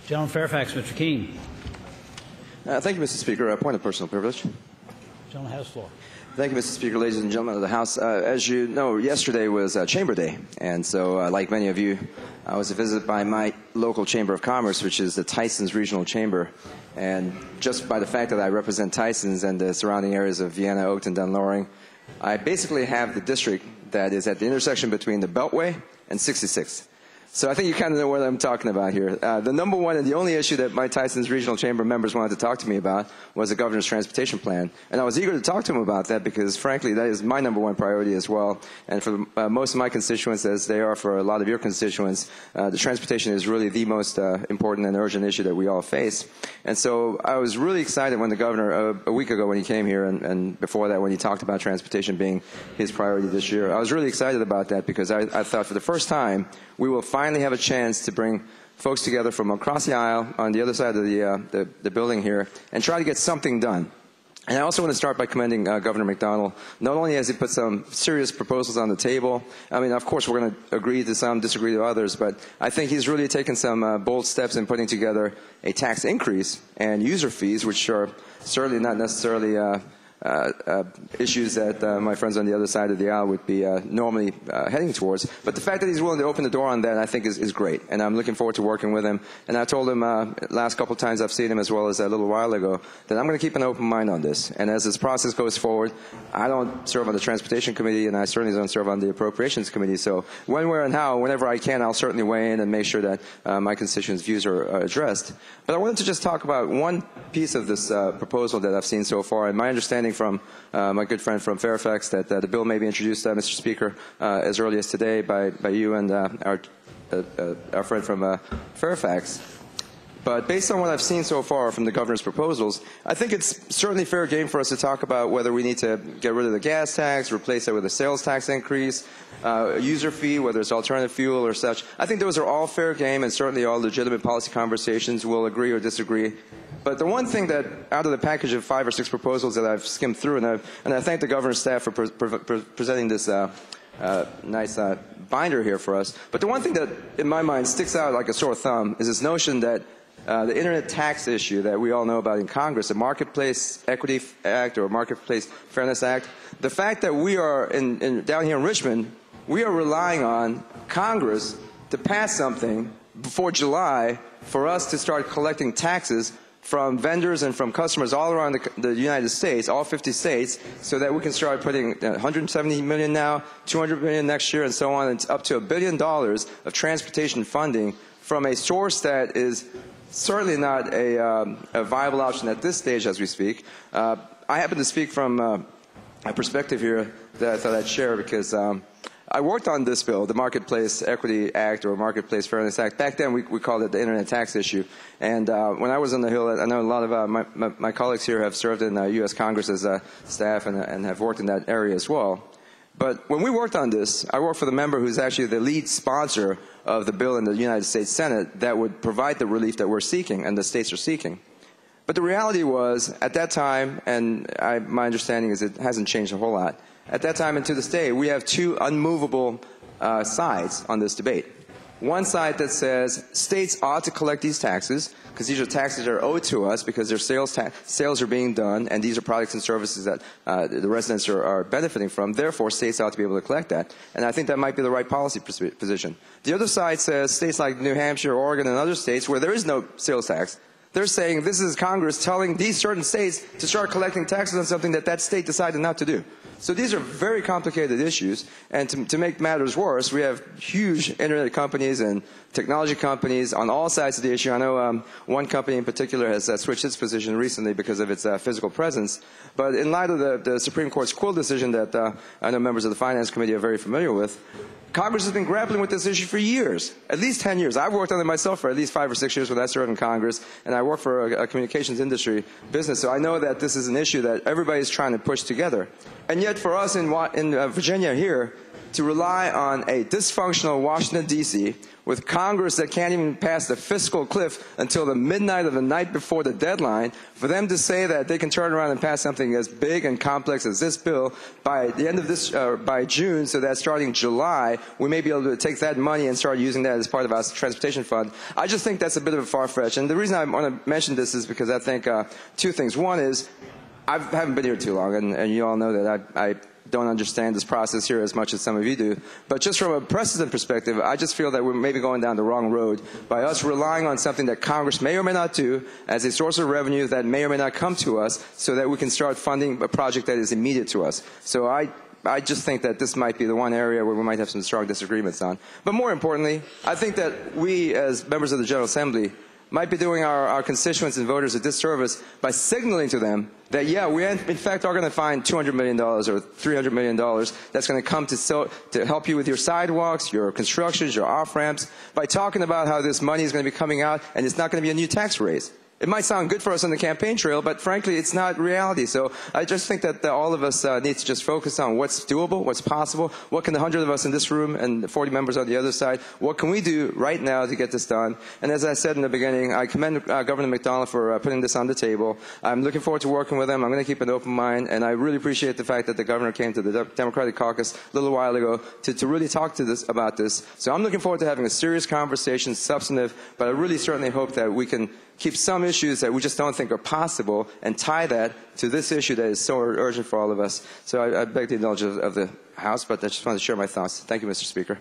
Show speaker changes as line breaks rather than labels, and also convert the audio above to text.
Gentleman Fairfax, Mr. Keam.
Thank you, Mr. Speaker. A point of personal privilege.
Gentleman has the floor.
Thank you, Mr. Speaker, ladies and gentlemen of the House. As you know, yesterday was Chamber Day, and so, like many of you, I was visited by my local Chamber of Commerce, which is the Tysons Regional Chamber. And just by the fact that I represent Tysons and the surrounding areas of Vienna, Oakton, Dunloring, I basically have the district that is at the intersection between the Beltway and 66th. So I think you kind of know what I'm talking about here. The number one and the only issue that my Tysons Regional Chamber members wanted to talk to me about was the governor's transportation plan. And I was eager to talk to them about that because, frankly, that is my number one priority as well. And for most of my constituents, as they are for a lot of your constituents, the transportation is really the most important and urgent issue that we all face. And so I was really excited when the governor, a week ago when he came here, and before that when he talked about transportation being his priority this year. I was really excited about that because I thought for the first time we will finally have a chance to bring folks together from across the aisle on the other side of the building here and try to get something done. And I also want to start by commending Governor McDonnell. Not only has he put some serious proposals on the table, I mean, of course, we're going to agree to some, disagree to others, but I think he's really taken some bold steps in putting together a tax increase and user fees, which are certainly not necessarily issues that my friends on the other side of the aisle would be normally heading towards. But the fact that he's willing to open the door on that, I think, is great. And I'm looking forward to working with him. And I told him last couple of times I've seen him, as well as a little while ago, that I'm going to keep an open mind on this. And as this process goes forward, I don't serve on the Transportation Committee, and I certainly don't serve on the Appropriations Committee. So when, where, and how, whenever I can, I'll certainly weigh in and make sure that my constituents' views are addressed. But I wanted to just talk about one piece of this proposal that I've seen so far. And my understanding from my good friend from Fairfax that the bill may be introduced, Mr. Speaker, as early as today by you and our friend from Fairfax. But based on what I've seen so far from the governor's proposals, I think it's certainly fair game for us to talk about whether we need to get rid of the gas tax, replace it with a sales tax increase, a user fee, whether it's alternative fuel or such. I think those are all fair game and certainly all legitimate policy conversations. We'll agree or disagree. But the one thing that, out of the package of 5 or 6 proposals that I've skimmed through, and I thank the governor's staff for presenting this nice binder here for us, but the one thing that, in my mind, sticks out like a sore thumb is this notion that the Internet tax issue that we all know about in Congress, the Marketplace Equity Act or Marketplace Fairness Act, the fact that we are, down here in Richmond, we are relying on Congress to pass something before July for us to start collecting taxes from vendors and from customers all around the United States, all 50 states, so that we can start putting $170 million now, $200 million next year, and so on. It's up to $1 billion of transportation funding from a source that is certainly not a viable option at this stage as we speak. I happen to speak from a perspective here that I thought I'd share because I worked on this bill, the Marketplace Equity Act or Marketplace Fairness Act. Back then, we called it the Internet tax issue. And when I was on the Hill, I know a lot of my colleagues here have served in U.S. Congress as staff and have worked in that area as well. But when we worked on this, I worked for the member who's actually the lead sponsor of the bill in the United States Senate that would provide the relief that we're seeking and the states are seeking. But the reality was, at that time, and my understanding is it hasn't changed a whole lot, at that time and to this day, we have 2 unmovable sides on this debate. One side that says states ought to collect these taxes because these are taxes that are owed to us because their sales are being done and these are products and services that the residents are benefiting from. Therefore, states ought to be able to collect that. And I think that might be the right policy position. The other side says states like New Hampshire, Oregon, and other states where there is no sales tax, they're saying this is Congress telling these certain states to start collecting taxes on something that that state decided not to do. So these are very complicated issues, and to make matters worse, we have huge Internet companies and technology companies on all sides of the issue. I know one company in particular has switched its position recently because of its physical presence. But in light of the Supreme Court's Quill decision that I know members of the Finance Committee are very familiar with, Congress has been grappling with this issue for years, at least 10 years. I've worked on it myself for at least 5 or 6 years when I served in Congress, and I work for a communications industry business, so I know that this is an issue that everybody's trying to push together. And yet for us in Virginia here, to rely on a dysfunctional Washington, D.C., with Congress that can't even pass the fiscal cliff until the midnight of the night before the deadline, for them to say that they can turn around and pass something as big and complex as this bill by the end of this, by June, so that starting July, we may be able to take that money and start using that as part of our transportation fund. I just think that's a bit of a far-fetch. And the reason I want to mention this is because I think two things. One is, I haven't been here too long, and you all know that I don't understand this process here as much as some of you do. But just from a precedent perspective, I just feel that we're maybe going down the wrong road by us relying on something that Congress may or may not do as a source of revenue that may or may not come to us so that we can start funding a project that is immediate to us. So I just think that this might be the one area where we might have some strong disagreements on. But more importantly, I think that we as members of the General Assembly might be doing our constituents and voters a disservice by signaling to them that, yeah, we in fact are going to find $200 million or $300 million that's going to come to help you with your sidewalks, your constructions, your off-ramps, by talking about how this money is going to be coming out and it's not going to be a new tax raise. It might sound good for us on the campaign trail, but frankly, it's not reality. So I just think that all of us need to just focus on what's doable, what's possible, what can the 100 of us in this room and the 40 members on the other side, what can we do right now to get this done? And as I said in the beginning, I commend Governor McDonald for putting this on the table. I'm looking forward to working with him. I'm going to keep an open mind, and I really appreciate the fact that the governor came to the Democratic caucus a little while ago to really talk to about this. So I'm looking forward to having a serious conversation, substantive, but I really certainly hope that we can keep some issues that we just don't think are possible and tie that to this issue that is so urgent for all of us. So I beg the indulgence of the House, but I just wanted to share my thoughts. Thank you, Mr. Speaker.